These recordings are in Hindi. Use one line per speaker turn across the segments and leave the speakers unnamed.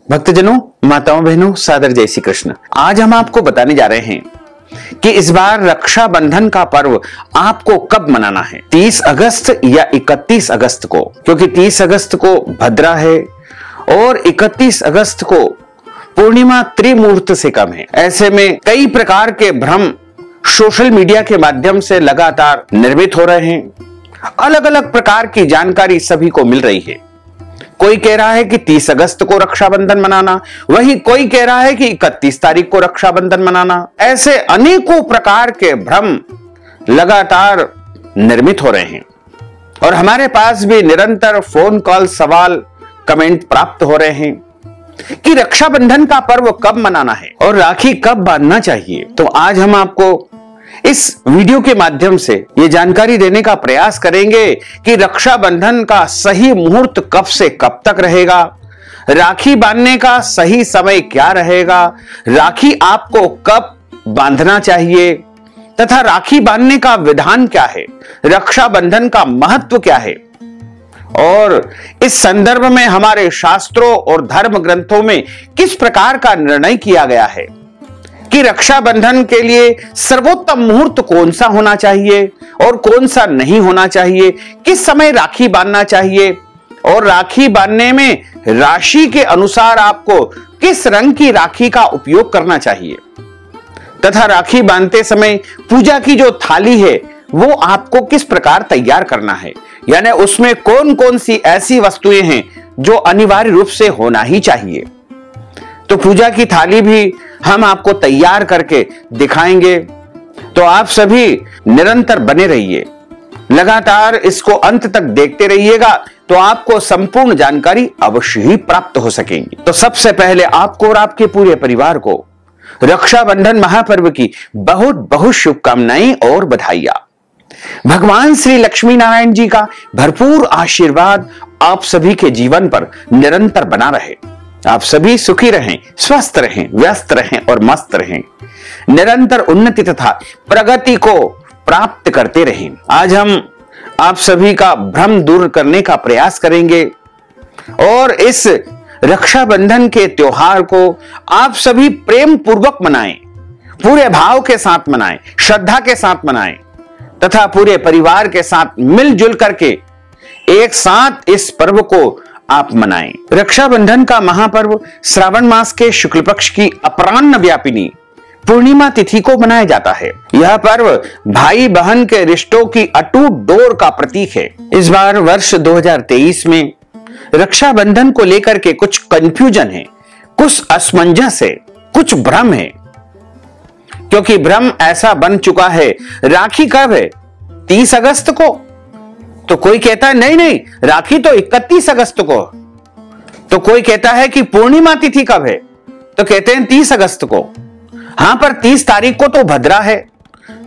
भक्तजनों, माताओं, बहनों, सादर जय श्री कृष्ण। आज हम आपको बताने जा रहे हैं कि इस बार रक्षाबंधन का पर्व आपको कब मनाना है, 30 अगस्त या 31 अगस्त को, क्योंकि 30 अगस्त को भद्रा है और 31 अगस्त को पूर्णिमा त्रिमूर्त से कम है। ऐसे में कई प्रकार के भ्रम सोशल मीडिया के माध्यम से लगातार निर्मित हो रहे हैं। अलग अलग प्रकार की जानकारी सभी को मिल रही है। कोई कह रहा है कि 30 अगस्त को रक्षाबंधन मनाना, वहीं कोई कह रहा है कि 31 तारीख को रक्षाबंधन मनाना। ऐसे अनेकों प्रकार के भ्रम लगातार निर्मित हो रहे हैं और हमारे पास भी निरंतर फोन कॉल, सवाल, कमेंट प्राप्त हो रहे हैं कि रक्षाबंधन का पर्व कब मनाना है और राखी कब बांधना चाहिए। तो आज हम आपको इस वीडियो के माध्यम से ये जानकारी देने का प्रयास करेंगे कि रक्षाबंधन का सही मुहूर्त कब से कब तक रहेगा, राखी बांधने का सही समय क्या रहेगा, राखी आपको कब बांधना चाहिए तथा राखी बांधने का विधान क्या है, रक्षाबंधन का महत्व क्या है और इस संदर्भ में हमारे शास्त्रों और धर्म ग्रंथों में किस प्रकार का निर्णय किया गया है कि रक्षाबंधन के लिए सर्वोत्तम मुहूर्त कौन सा होना चाहिए और कौन सा नहीं होना चाहिए, किस समय राखी बांधना चाहिए और राखी बांधने में राशि के अनुसार आपको किस रंग की राखी का उपयोग करना चाहिए तथा राखी बांधते समय पूजा की जो थाली है वो आपको किस प्रकार तैयार करना है, यानी उसमें कौन कौन सी ऐसी वस्तुएं हैं जो अनिवार्य रूप से होना ही चाहिए। तो पूजा की थाली भी हम आपको तैयार करके दिखाएंगे। तो आप सभी निरंतर बने रहिए, लगातार इसको अंत तक देखते रहिएगा तो आपको संपूर्ण जानकारी अवश्य ही प्राप्त हो सकेगी। तो सबसे पहले आपको और आपके पूरे परिवार को रक्षाबंधन महापर्व की बहुत बहुत शुभकामनाएं और बधाइयां। भगवान श्री लक्ष्मी नारायण जी का भरपूर आशीर्वाद आप सभी के जीवन पर निरंतर बना रहे। आप सभी सुखी रहें, स्वस्थ रहें, व्यस्त रहें और मस्त रहें, निरंतर उन्नति तथा प्रगति को प्राप्त करते रहें। आज हम आप सभी का भ्रम दूर करने का प्रयास करेंगे और इस रक्षाबंधन के त्योहार को आप सभी प्रेम पूर्वक मनाएं, पूरे भाव के साथ मनाएं, श्रद्धा के साथ मनाएं तथा पूरे परिवार के साथ मिलजुल करके एक साथ इस पर्व को आप मनाएं। रक्षाबंधन का महापर्व श्रावण मास के शुक्ल पक्ष की अपराह्न व्यापिनी पूर्णिमा तिथि को मनाया जाता है। यह पर्व भाई बहन के रिश्तों की अटूट डोर का प्रतीक है। इस बार वर्ष 2023 में रक्षाबंधन को लेकर के कुछ कंफ्यूजन है, कुछ असमंजस है, कुछ भ्रम है, क्योंकि भ्रम ऐसा बन चुका है। राखी कब है? 30 अगस्त को। तो कोई कहता है नहीं नहीं, राखी तो 31 अगस्त को। तो कोई कहता है कि पूर्णिमा तिथि कब है? तो कहते हैं 30 अगस्त को। हां, पर 30 तारीख को तो भद्रा है,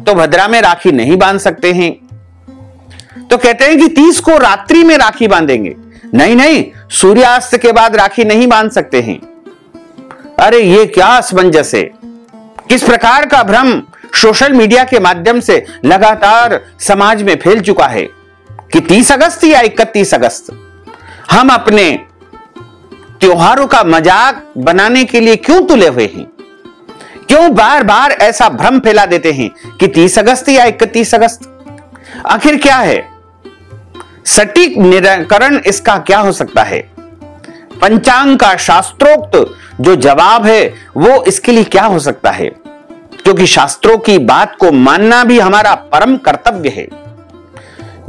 तो भद्रा में राखी नहीं बांध सकते हैं। तो कहते हैं कि 30 को रात्रि में राखी बांधेंगे। नहीं नहीं, सूर्यास्त के बाद राखी नहीं बांध सकते हैं। अरे ये क्या असमंजस है, किस प्रकार का भ्रम सोशल मीडिया के माध्यम से लगातार समाज में फैल चुका है कि 30 अगस्त या 31 अगस्त। हम अपने त्योहारों का मजाक बनाने के लिए क्यों तुले हुए हैं? क्यों बार बार ऐसा भ्रम फैला देते हैं कि 30 अगस्त या 31 अगस्त? आखिर क्या है सटीक निराकरण? इसका क्या हो सकता है? पंचांग का शास्त्रोक्त जो जवाब है वो इसके लिए क्या हो सकता है? क्योंकि शास्त्रों की बात को मानना भी हमारा परम कर्तव्य है।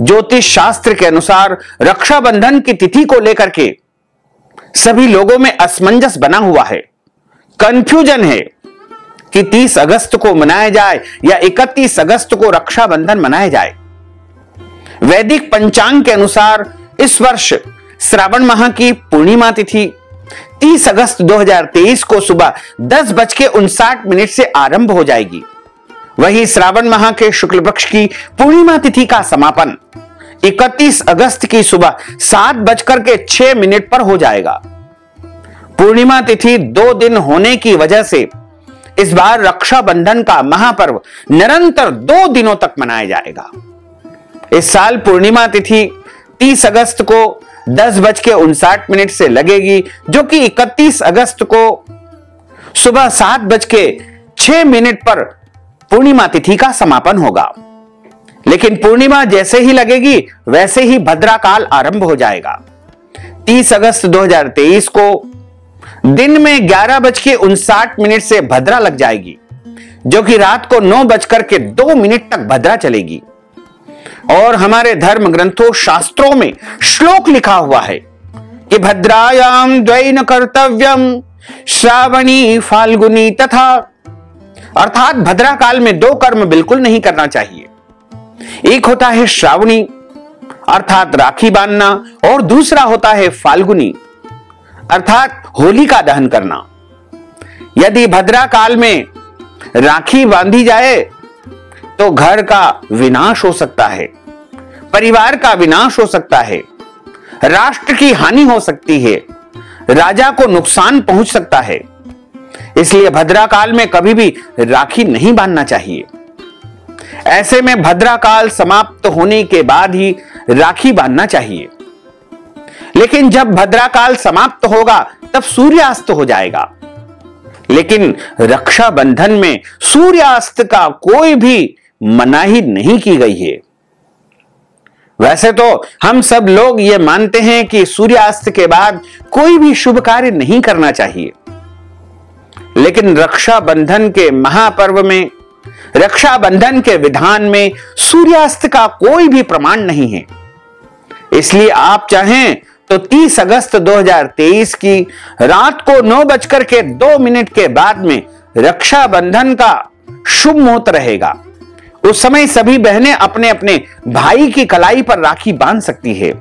ज्योतिष शास्त्र के अनुसार रक्षाबंधन की तिथि को लेकर के सभी लोगों में असमंजस बना हुआ है, कंफ्यूजन है कि 30 अगस्त को मनाया जाए या 31 अगस्त को रक्षाबंधन मनाया जाए। वैदिक पंचांग के अनुसार इस वर्ष श्रावण माह की पूर्णिमा तिथि 30 अगस्त 2023 को सुबह 10:59 से आरंभ हो जाएगी। वहीं श्रावण माह के शुक्ल पक्ष की पूर्णिमा तिथि का समापन 31 अगस्त की सुबह 7:06 पर हो जाएगा। पूर्णिमा तिथि 2 दिन होने की वजह से इस बार रक्षाबंधन का महापर्व निरंतर 2 दिनों तक मनाया जाएगा। इस साल पूर्णिमा तिथि 30 अगस्त को 10:59 से लगेगी, जो कि 31 अगस्त को सुबह 7:06 पर पूर्णिमा तिथि का समापन होगा। लेकिन पूर्णिमा जैसे ही लगेगी वैसे ही भद्रा काल आरंभ हो जाएगा। 30 अगस्त 2023 को दिन में 11:59 से भद्रा लग जाएगी, जो कि रात को 9:02 तक भद्रा चलेगी। और हमारे धर्म ग्रंथों शास्त्रों में श्लोक लिखा हुआ है कि भद्रायाम द्वैन कर्तव्यम श्रावणी फाल्गुनी तथा, अर्थात भद्रा काल में 2 कर्म बिल्कुल नहीं करना चाहिए। एक होता है श्रावणी अर्थात राखी बांधना, और दूसरा होता है फाल्गुनी अर्थात होलिका दहन करना। यदि भद्रा काल में राखी बांधी जाए तो घर का विनाश हो सकता है, परिवार का विनाश हो सकता है, राष्ट्र की हानि हो सकती है, राजा को नुकसान पहुंच सकता है। इसलिए भद्रा काल में कभी भी राखी नहीं बांधना चाहिए। ऐसे में भद्रा काल समाप्त होने के बाद ही राखी बांधना चाहिए। लेकिन जब भद्रा काल समाप्त होगा तब सूर्यास्त हो जाएगा। लेकिन रक्षाबंधन में सूर्यास्त का कोई भी मनाही नहीं की गई है। वैसे तो हम सब लोग ये मानते हैं कि सूर्यास्त के बाद कोई भी शुभ कार्य नहीं करना चाहिए, लेकिन रक्षाबंधन के महापर्व में, रक्षाबंधन के विधान में सूर्यास्त का कोई भी प्रमाण नहीं है। इसलिए आप चाहें तो 30 अगस्त 2023 की रात को 9:02 के बाद में रक्षाबंधन का शुभ मुहूर्त रहेगा। उस समय सभी बहनें अपने अपने भाई की कलाई पर राखी बांध सकती है,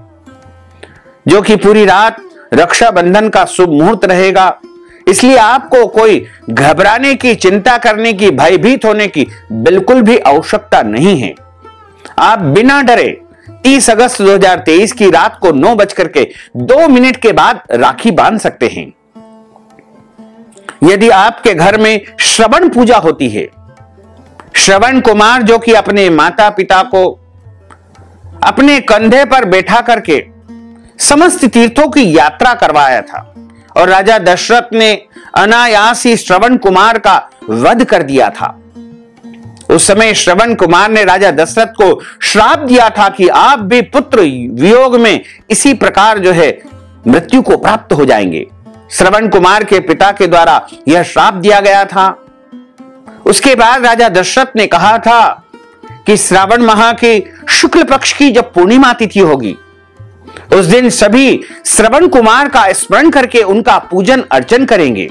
जो कि पूरी रात रक्षाबंधन का शुभ मुहूर्त रहेगा। इसलिए आपको कोई घबराने की, चिंता करने की, भयभीत होने की बिल्कुल भी आवश्यकता नहीं है। आप बिना डरे 30 अगस्त 2023 की रात को 9:02 के बाद राखी बांध सकते हैं। यदि आपके घर में श्रवण पूजा होती है, श्रवण कुमार जो कि अपने माता पिता को अपने कंधे पर बैठा करके समस्त तीर्थों की यात्रा करवाया था, और राजा दशरथ ने अनायास ही श्रवण कुमार का वध कर दिया था। उस समय श्रवण कुमार ने राजा दशरथ को श्राप दिया था कि आप भी पुत्र वियोग में इसी प्रकार जो है मृत्यु को प्राप्त हो जाएंगे। श्रवण कुमार के पिता के द्वारा यह श्राप दिया गया था। उसके बाद राजा दशरथ ने कहा था कि श्रावण माह की शुक्ल पक्ष की जब पूर्णिमा तिथि होगी, उस दिन सभी श्रवण कुमार का स्मरण करके उनका पूजन अर्चन करेंगे।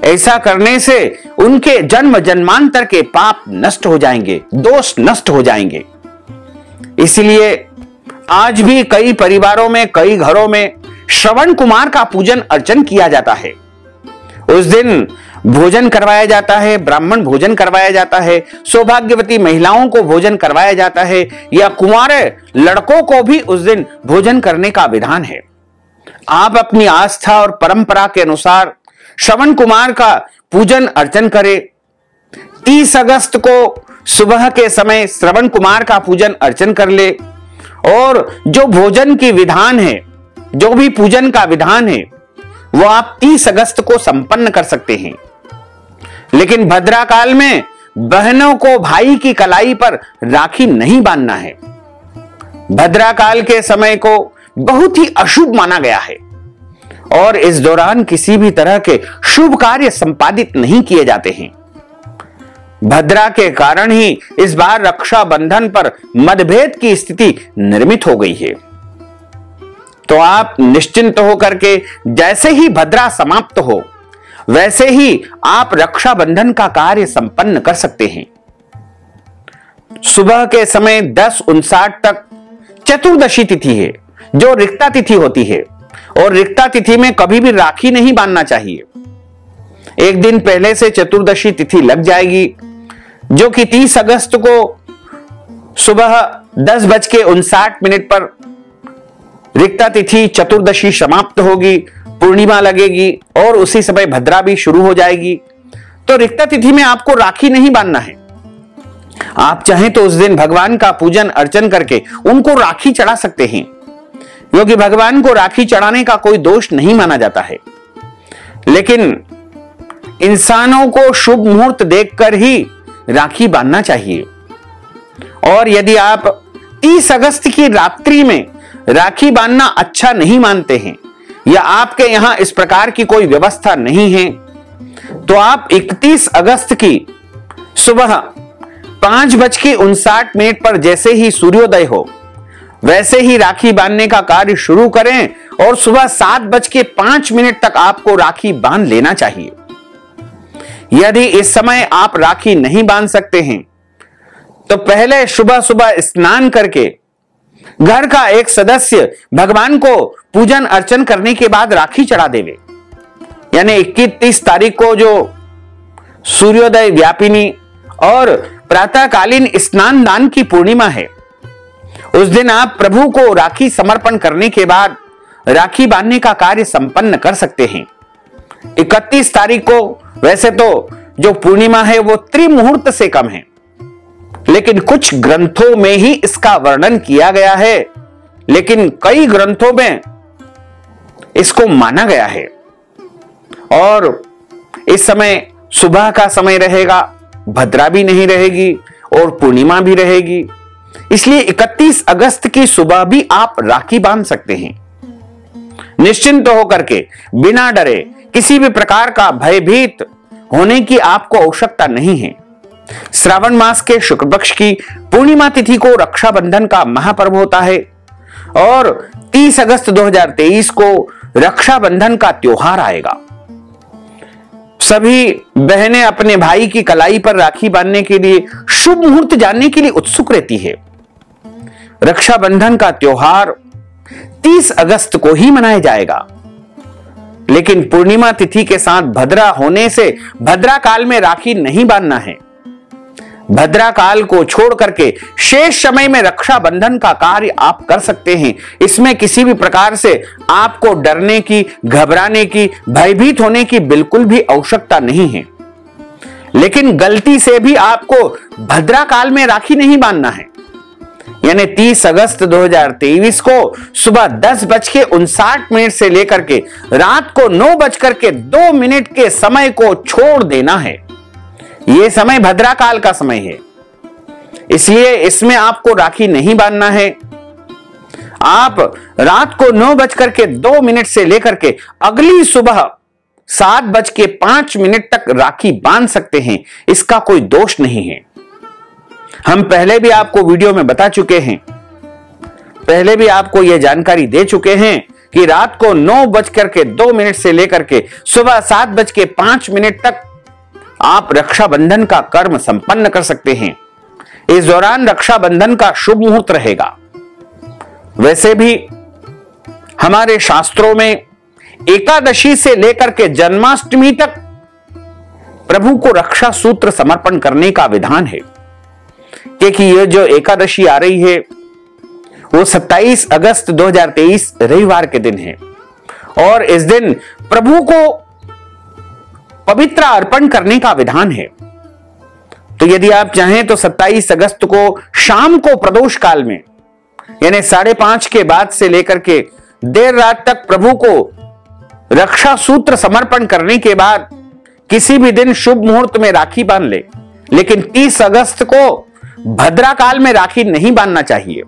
ऐसा करने से उनके जन्म जन्मांतर के पाप नष्ट हो जाएंगे, दोष नष्ट हो जाएंगे। इसलिए आज भी कई परिवारों में, कई घरों में श्रवण कुमार का पूजन अर्चन किया जाता है। उस दिन भोजन करवाया जाता है, ब्राह्मण भोजन करवाया जाता है, सौभाग्यवती महिलाओं को भोजन करवाया जाता है, या कुंवारे लड़कों को भी उस दिन भोजन करने का विधान है। आप अपनी आस्था और परंपरा के अनुसार श्रवण कुमार का पूजन अर्चन करें। 30 अगस्त को सुबह के समय श्रवण कुमार का पूजन अर्चन कर ले, और जो भोजन की विधान है, जो भी पूजन का विधान है, वो आप 30 अगस्त को संपन्न कर सकते हैं। लेकिन भद्रा काल में बहनों को भाई की कलाई पर राखी नहीं बांधना है। भद्रा काल के समय को बहुत ही अशुभ माना गया है, और इस दौरान किसी भी तरह के शुभ कार्य संपादित नहीं किए जाते हैं। भद्रा के कारण ही इस बार रक्षाबंधन पर मतभेद की स्थिति निर्मित हो गई है। तो आप निश्चिंत होकर के जैसे ही भद्रा समाप्त हो वैसे ही आप रक्षाबंधन का कार्य संपन्न कर सकते हैं। सुबह के समय 10:59 तक चतुर्दशी तिथि है, जो रिक्ता तिथि होती है, और रिक्ता तिथि में कभी भी राखी नहीं बांधना चाहिए। एक दिन पहले से चतुर्दशी तिथि लग जाएगी, जो कि 30 अगस्त को सुबह 10:59 पर रिक्ता तिथि चतुर्दशी समाप्त होगी, पूर्णिमा लगेगी, और उसी समय भद्रा भी शुरू हो जाएगी। तो रिक्ता तिथि में आपको राखी नहीं बांधना है। आप चाहें तो उस दिन भगवान का पूजन अर्चन करके उनको राखी चढ़ा सकते हैं, क्योंकि भगवान को राखी चढ़ाने का कोई दोष नहीं माना जाता है, लेकिन इंसानों को शुभ मुहूर्त देखकर ही राखी बांधना चाहिए। और यदि आप 30 अगस्त की रात्रि में राखी बांधना अच्छा नहीं मानते हैं या आपके यहां इस प्रकार की कोई व्यवस्था नहीं है, तो आप 31 अगस्त की सुबह 5:59 पर जैसे ही सूर्योदय हो वैसे ही राखी बांधने का कार्य शुरू करें और सुबह 7:05 तक आपको राखी बांध लेना चाहिए। यदि इस समय आप राखी नहीं बांध सकते हैं तो पहले सुबह सुबह स्नान करके घर का एक सदस्य भगवान को पूजन अर्चन करने के बाद राखी चढ़ा देवे। यानी 21-30 तारीख को जो सूर्योदय व्यापिनी और प्रातःकालीन स्नान दान की पूर्णिमा है, उस दिन आप प्रभु को राखी समर्पण करने के बाद राखी बांधने का कार्य संपन्न कर सकते हैं। 31 तारीख को वैसे तो जो पूर्णिमा है वो त्रिमुहूर्त से कम है, लेकिन कुछ ग्रंथों में ही इसका वर्णन किया गया है, लेकिन कई ग्रंथों में इसको माना गया है। और इस समय सुबह का समय रहेगा, भद्रा भी नहीं रहेगी और पूर्णिमा भी रहेगी, इसलिए 31 अगस्त की सुबह भी आप राखी बांध सकते हैं। निश्चिंत होकर के बिना डरे, किसी भी प्रकार का भयभीत होने की आपको आवश्यकता नहीं है। श्रावण मास के शुक्ल पक्ष की पूर्णिमा तिथि को रक्षाबंधन का महापर्व होता है और 30 अगस्त 2023 को रक्षाबंधन का त्योहार आएगा। सभी बहनें अपने भाई की कलाई पर राखी बांधने के लिए शुभ मुहूर्त जानने के लिए उत्सुक रहती है। रक्षाबंधन का त्योहार 30 अगस्त को ही मनाया जाएगा, लेकिन पूर्णिमा तिथि के साथ भद्रा होने से भद्रा काल में राखी नहीं बांधना है। भद्रा काल को छोड़ करके शेष समय में रक्षाबंधन का कार्य आप कर सकते हैं। इसमें किसी भी प्रकार से आपको डरने की, घबराने की, भयभीत होने की बिल्कुल भी आवश्यकता नहीं है। लेकिन गलती से भी आपको भद्रा काल में राखी नहीं बांधना है। यानी 30 अगस्त 2023 को सुबह 10:59 से लेकर के रात को 9:02 के समय को छोड़ देना है। यह समय भद्रा काल का समय है, इसलिए इसमें आपको राखी नहीं बांधना है। आप रात को 9:02 से लेकर के अगली सुबह 7:05 तक राखी बांध सकते हैं, इसका कोई दोष नहीं है। हम पहले भी आपको वीडियो में बता चुके हैं, पहले भी आपको यह जानकारी दे चुके हैं कि रात को 9:02 से लेकर के सुबह 7:05 तक आप रक्षाबंधन का कर्म संपन्न कर सकते हैं। इस दौरान रक्षाबंधन का शुभ मुहूर्त रहेगा। वैसे भी हमारे शास्त्रों में एकादशी से लेकर के जन्माष्टमी तक प्रभु को रक्षा सूत्र समर्पण करने का विधान है, क्योंकि यह जो एकादशी आ रही है वो 27 अगस्त 2023 रविवार के दिन है और इस दिन प्रभु को पवित्र अर्पण करने का विधान है। तो यदि आप चाहें तो 27 अगस्त को शाम को प्रदोष काल में यानी 5:30 के बाद से लेकर के देर रात तक प्रभु को रक्षा सूत्र समर्पण करने के बाद किसी भी दिन शुभ मुहूर्त में राखी बांध ले, लेकिन 30 अगस्त को भद्रा काल में राखी नहीं बांधना चाहिए।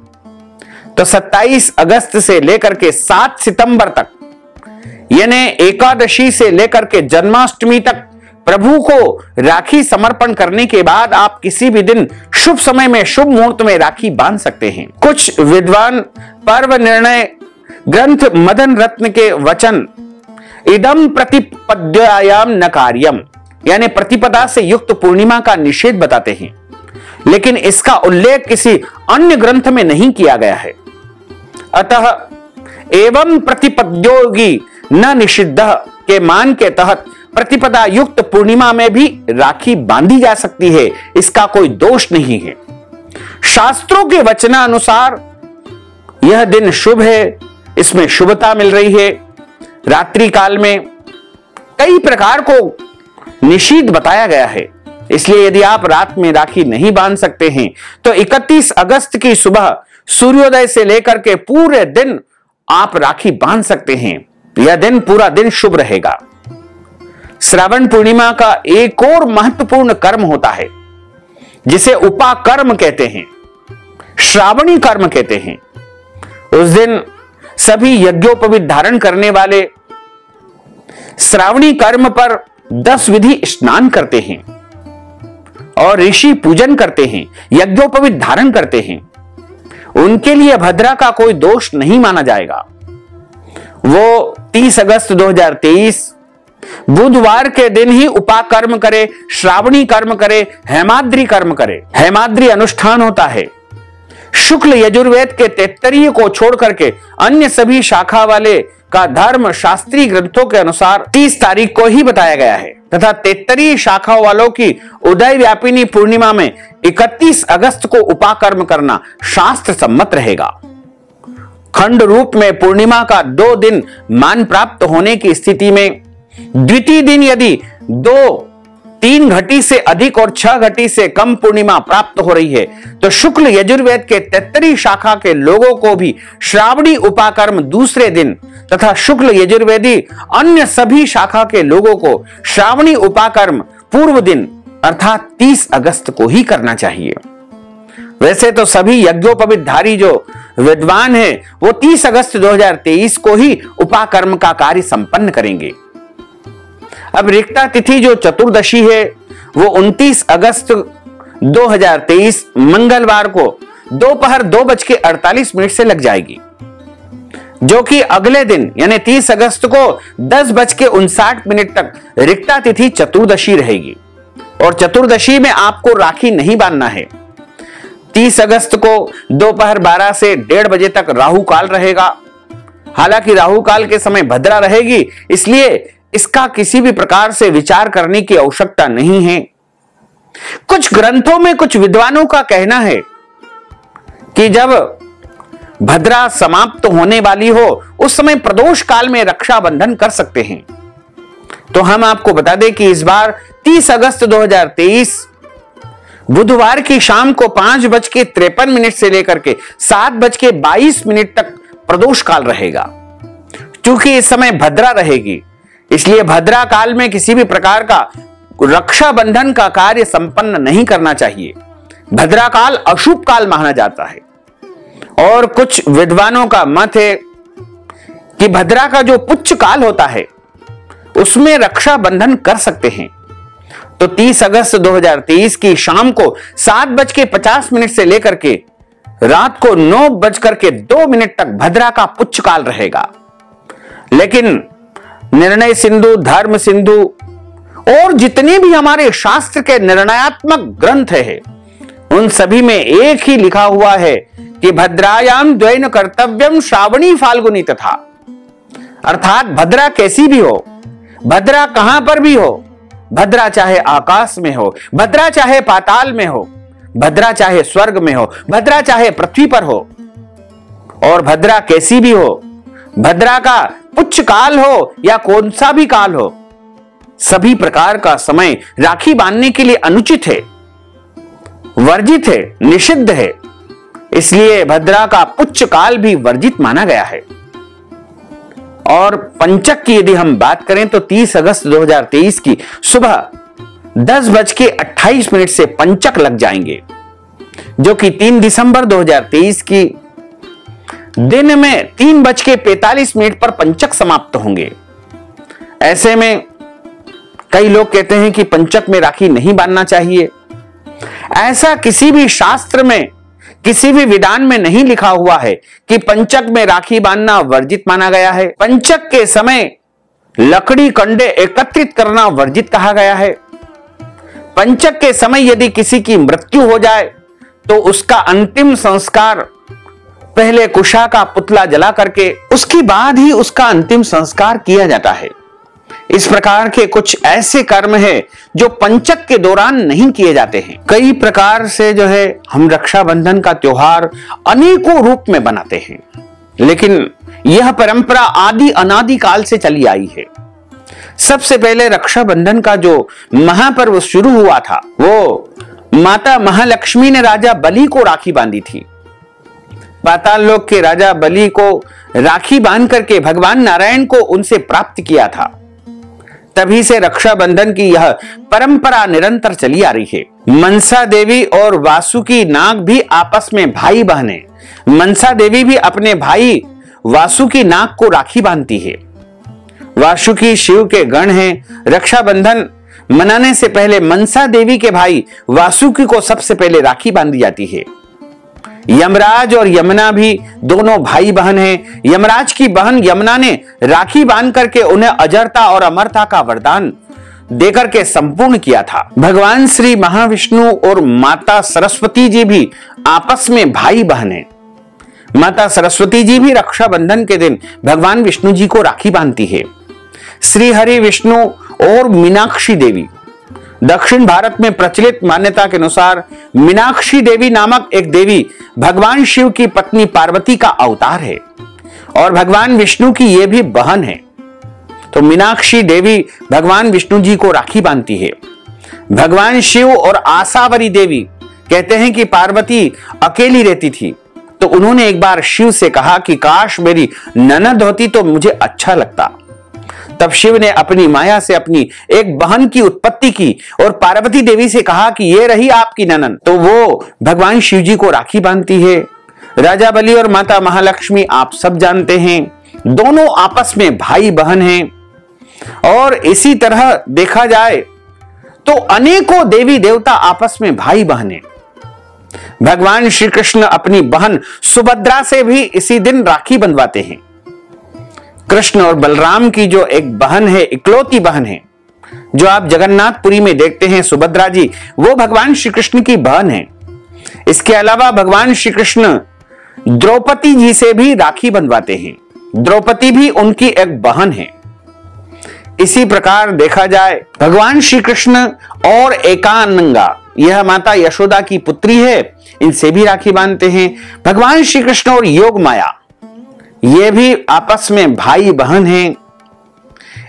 तो 27 अगस्त से लेकर के 7 सितंबर तक यानी एकादशी से लेकर के जन्माष्टमी तक प्रभु को राखी समर्पण करने के बाद आप किसी भी दिन शुभ समय में, शुभ मुहूर्त में राखी बांध सकते हैं। कुछ विद्वान पर्व निर्णय ग्रंथ मदन रत्न के वचन इदम प्रतिपद्यायाम न कार्यम यानी प्रतिपदा से युक्त पूर्णिमा का निषेध बताते हैं, लेकिन इसका उल्लेख किसी अन्य ग्रंथ में नहीं किया गया है। अतः एवं प्रतिपद्योगी न निषिद्ध के मान के तहत प्रतिपदा युक्त पूर्णिमा में भी राखी बांधी जा सकती है, इसका कोई दोष नहीं है। शास्त्रों के वचनानुसार यह दिन शुभ है, इसमें शुभता मिल रही है। रात्रि काल में कई प्रकार को निषिद्ध बताया गया है, इसलिए यदि आप रात में राखी नहीं बांध सकते हैं तो 31 अगस्त की सुबह सूर्योदय से लेकर के पूरे दिन आप राखी बांध सकते हैं। यह दिन पूरा दिन शुभ रहेगा। श्रावण पूर्णिमा का एक और महत्वपूर्ण कर्म होता है जिसे उपाकर्म कहते हैं, श्रावणी कर्म कहते हैं। उस दिन सभी यज्ञोपवीत धारण करने वाले श्रावणी कर्म पर 10 विधि स्नान करते हैं और ऋषि पूजन करते हैं, यज्ञोपवीत धारण करते हैं। उनके लिए भद्रा का कोई दोष नहीं माना जाएगा। वो 30 अगस्त 2023 बुधवार के दिन ही उपाकर्म करे, श्रावणी कर्म करे, हेमाद्री कर्म करे। हेमाद्री अनुष्ठान होता है शुक्ल यजुर्वेद के 33 को छोड़ करके अन्य सभी शाखा वाले का धर्म शास्त्रीय ग्रंथों के अनुसार 30 तारीख को ही बताया गया है तथा 33 शाखा वालों की उदय व्यापिनी पूर्णिमा में 31 अगस्त को उपाकर्म करना शास्त्र सम्मत रहेगा। खंड रूप में पूर्णिमा का 2 दिन मान प्राप्त होने की स्थिति में द्वितीय दिन यदि 2-3 घटी से अधिक और 6 घटी से कम पूर्णिमा प्राप्त हो रही है तो शुक्ल यजुर्वेद के 33 शाखा के लोगों को भी श्रावणी उपाकर्म दूसरे दिन तथा शुक्ल यजुर्वेदी अन्य सभी शाखा के लोगों को श्रावणी उपाकर्म पूर्व दिन अर्थात 30 अगस्त को ही करना चाहिए। वैसे तो सभी यज्ञोपवीतधारी जो विद्वान है वो 30 अगस्त 2023 को ही उपाकर्म का कार्य संपन्न करेंगे। अब रिक्ता तिथि जो चतुर्दशी है वो 29 अगस्त 2023 मंगलवार को दोपहर 2:48 से लग जाएगी, जो कि अगले दिन यानी 30 अगस्त को 10:59 तक रिक्ता तिथि चतुर्दशी रहेगी। और चतुर्दशी में आपको राखी नहीं बांधना है। 30 अगस्त को दोपहर 12 से 1:30 बजे तक राहु काल रहेगा। हालांकि राहु काल के समय भद्रा रहेगी, इसलिए इसका किसी भी प्रकार से विचार करने की आवश्यकता नहीं है। कुछ ग्रंथों में कुछ विद्वानों का कहना है कि जब भद्रा समाप्त होने वाली हो उस समय प्रदोष काल में रक्षाबंधन कर सकते हैं। तो हम आपको बता दें कि इस बार 30 अगस्त 2023 बुधवार की शाम को 5:53 से लेकर के 7:22 तक प्रदोष काल रहेगा। क्योंकि इस समय भद्रा रहेगी, इसलिए भद्रा काल में किसी भी प्रकार का रक्षाबंधन का कार्य संपन्न नहीं करना चाहिए। भद्रा काल अशुभ काल माना जाता है और कुछ विद्वानों का मत है कि भद्रा का जो पुच्छ काल होता है उसमें रक्षाबंधन कर सकते हैं। तो 30 अगस्त 2023 की शाम को 7:50 से लेकर के रात को 9:02 तक भद्रा का पुच्छ काल रहेगा। लेकिन निर्णय सिंधु, धर्म सिंधु और जितने भी हमारे शास्त्र के निर्णयात्मक ग्रंथ है उन सभी में एक ही लिखा हुआ है कि भद्रायाम द्वैन कर्तव्यम श्रावणी फाल्गुनी तथा। अर्थात भद्रा कैसी भी हो, भद्रा कहां पर भी हो, भद्रा चाहे आकाश में हो, भद्रा चाहे पाताल में हो, भद्रा चाहे स्वर्ग में हो, भद्रा चाहे पृथ्वी पर हो, और भद्रा कैसी भी हो, भद्रा का पुच्छ काल हो या कौन सा भी काल हो, सभी प्रकार का समय राखी बांधने के लिए अनुचित है, वर्जित है, निषिद्ध है। इसलिए भद्रा का पुच्छ काल भी वर्जित माना गया है। और पंचक की यदि हम बात करें तो 30 अगस्त 2023 की सुबह 10:28 से पंचक लग जाएंगे, जो कि 3 दिसंबर 2023 की दिन में 3:45 पर पंचक समाप्त होंगे। ऐसे में कई लोग कहते हैं कि पंचक में राखी नहीं बांधना चाहिए। ऐसा किसी भी शास्त्र में, किसी भी विधान में नहीं लिखा हुआ है कि पंचक में राखी बांधना वर्जित माना गया है। पंचक के समय लकड़ी कंडे एकत्रित करना वर्जित कहा गया है। पंचक के समय यदि किसी की मृत्यु हो जाए तो उसका अंतिम संस्कार पहले कुशा का पुतला जला करके उसके बाद ही उसका अंतिम संस्कार किया जाता है। इस प्रकार के कुछ ऐसे कर्म है जो पंचक के दौरान नहीं किए जाते हैं। कई प्रकार से जो है हम रक्षाबंधन का त्योहार अनेकों रूप में बनाते हैं, लेकिन यह परंपरा आदि अनादि काल से चली आई है। सबसे पहले रक्षाबंधन का जो महापर्व शुरू हुआ था वो माता महालक्ष्मी ने राजा बलि को राखी बांधी थी। पाताल लोक के राजा बलि को राखी बांध करके भगवान नारायण को उनसे प्राप्त किया था। तभी से रक्षाबंधन की यह परंपरा निरंतर चली आ रही है। मनसा देवी और वासुकी नाग भी आपस में भाई बहन हैं। मनसा देवी भी अपने भाई वासुकी नाग को राखी बांधती है। वासुकी शिव के गण हैं। रक्षाबंधन मनाने से पहले मनसा देवी के भाई वासुकी को सबसे पहले राखी बांधी जाती है। यमराज और यमुना भी दोनों भाई बहन हैं। यमराज की बहन यमुना ने राखी बांध करके उन्हें अजरता और अमरता का वरदान देकर के संपूर्ण किया था। भगवान श्री महाविष्णु और माता सरस्वती जी भी आपस में भाई बहन हैं। माता सरस्वती जी भी रक्षाबंधन के दिन भगवान विष्णु जी को राखी बांधती है। श्री हरि विष्णु और मीनाक्षी देवी, दक्षिण भारत में प्रचलित मान्यता के अनुसार मीनाक्षी देवी नामक एक देवी भगवान शिव की पत्नी पार्वती का अवतार है और भगवान विष्णु की यह भी बहन है। तो मीनाक्षी देवी भगवान विष्णु जी को राखी बांधती है। भगवान शिव और आसावरी देवी कहते हैं कि पार्वती अकेली रहती थी, तो उन्होंने एक बार शिव से कहा कि काश मेरी ननद होती तो मुझे अच्छा लगता। तब शिव ने अपनी माया से अपनी एक बहन की उत्पत्ति की और पार्वती देवी से कहा कि ये रही आपकी ननद। तो वो भगवान शिव जी को राखी बांधती है। राजा बलि और माता महालक्ष्मी आप सब जानते हैं, दोनों आपस में भाई बहन हैं। और इसी तरह देखा जाए तो अनेकों देवी देवता आपस में भाई बहन हैं। भगवान श्री कृष्ण अपनी बहन सुभद्रा से भी इसी दिन राखी बंधवाते हैं। कृष्ण और बलराम की जो एक बहन है, इकलौती बहन है, जो आप जगन्नाथपुरी में देखते हैं सुभद्रा जी, वो भगवान श्री कृष्ण की बहन है। इसके अलावा भगवान श्री कृष्ण द्रौपदी जी से भी राखी बंधवाते हैं। द्रौपदी भी उनकी एक बहन है। इसी प्रकार देखा जाए भगवान श्री कृष्ण और एकानंगा, यह माता यशोदा की पुत्री है, इनसे भी राखी बांधते हैं। भगवान श्री कृष्ण और योग माया, ये भी आपस में भाई बहन हैं।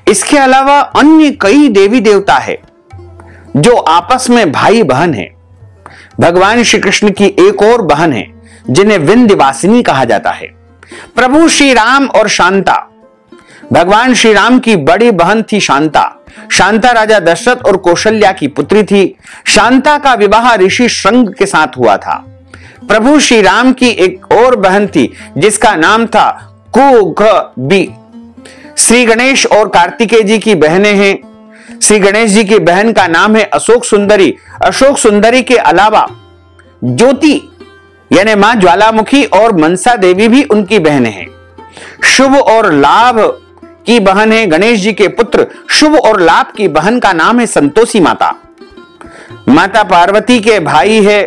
इसके अलावा अन्य कई देवी देवता है जो आपस में भाई बहन हैं। भगवान श्री कृष्ण की एक और बहन है जिन्हें विंध्यवासिनी कहा जाता है। प्रभु श्री राम और शांता, भगवान श्री राम की बड़ी बहन थी शांता। शांता राजा दशरथ और कौशल्या की पुत्री थी। शांता का विवाह ऋषि श्रृंग के साथ हुआ था। प्रभु श्री राम की एक और बहन थी जिसका नाम था कुघबी। श्री गणेश और कार्तिकेय जी की बहनें हैं। श्री गणेश जी की बहन का नाम है अशोक सुंदरी। अशोक सुंदरी के अलावा ज्योति यानी मां ज्वालामुखी और मनसा देवी भी उनकी बहनें हैं। शुभ और लाभ की बहन है गणेश जी के पुत्र शुभ और लाभ की बहन का नाम है संतोषी माता। माता पार्वती के भाई है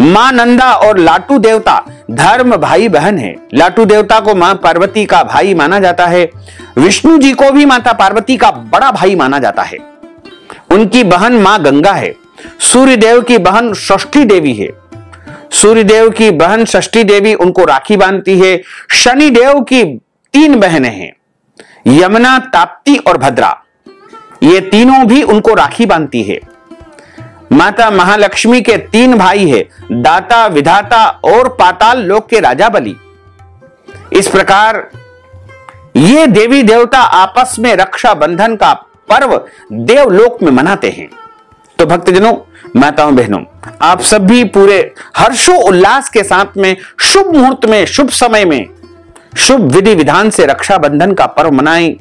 मां नंदा और लाटू देवता धर्म भाई बहन है। लाटू देवता को मां पार्वती का भाई माना जाता है। विष्णु जी को भी माता पार्वती का बड़ा भाई माना जाता है। उनकी बहन मां गंगा है। सूर्य देव की बहन षष्ठी देवी है। सूर्य देव की बहन षष्ठी देवी उनको राखी बांधती है। शनि देव की 3 बहनें हैं, यमुना, ताप्ती और भद्रा। ये तीनों भी उनको राखी बांधती है। माता महालक्ष्मी के 3 भाई है, दाता, विधाता और पाताल लोक के राजा बलि। इस प्रकार ये देवी देवता आपस में रक्षा बंधन का पर्व देवलोक में मनाते हैं। तो भक्तजनों, माताओं, बहनों, आप सब भी पूरे हर्षो उल्लास के साथ में शुभ मुहूर्त में, शुभ समय में, शुभ विधि विधान से रक्षाबंधन का पर्व मनाएं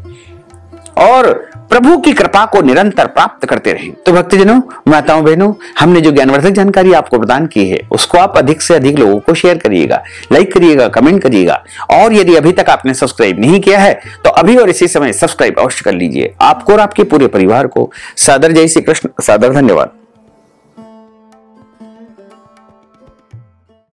और प्रभु की कृपा को निरंतर प्राप्त करते रहें। तो भक्तजनों, माताओं, बहनों, हमने जो ज्ञानवर्धक जानकारी आपको प्रदान की है उसको आप अधिक से अधिक लोगों को शेयर करिएगा, लाइक करिएगा, कमेंट करिएगा। और यदि अभी तक आपने सब्सक्राइब नहीं किया है तो अभी और इसी समय सब्सक्राइब अवश्य कर लीजिए। आपको और आपके पूरे परिवार को सादर जय श्री कृष्ण, सादर धन्यवाद।